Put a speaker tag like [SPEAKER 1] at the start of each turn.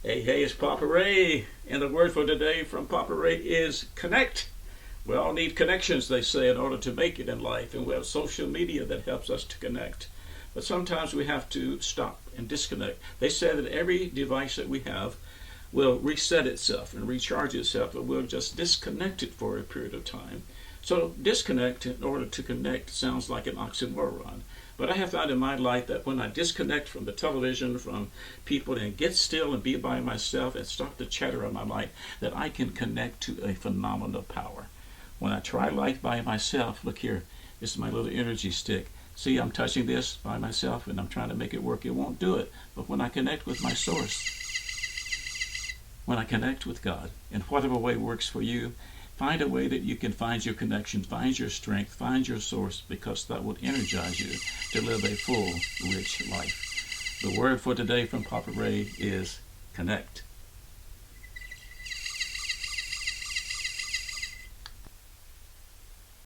[SPEAKER 1] Hey, hey, it's Papa Ray, and the word for today from Papa Ray is connect. We all need connections, they say, in order to make it in life, and we have social media that helps us to connect. But sometimes we have to stop and disconnect. They say that every device that we have will reset itself and recharge itself, but we'll just disconnect it for a period of time. So disconnect in order to connect sounds like an oxymoron. But I have found in my life that when I disconnect from the television, from people, and get still and be by myself and stop the chatter of my life, that I can connect to a phenomenal power. When I try life by myself, look here, this is my little energy stick. See, I'm touching this by myself and I'm trying to make it work. It won't do it. But when I connect with my source, when I connect with God, in whatever way works for you, find a way that you can find your connection, find your strength, find your source, because that will energize you to live a full, rich life. The word for today from Papa Ray is connect.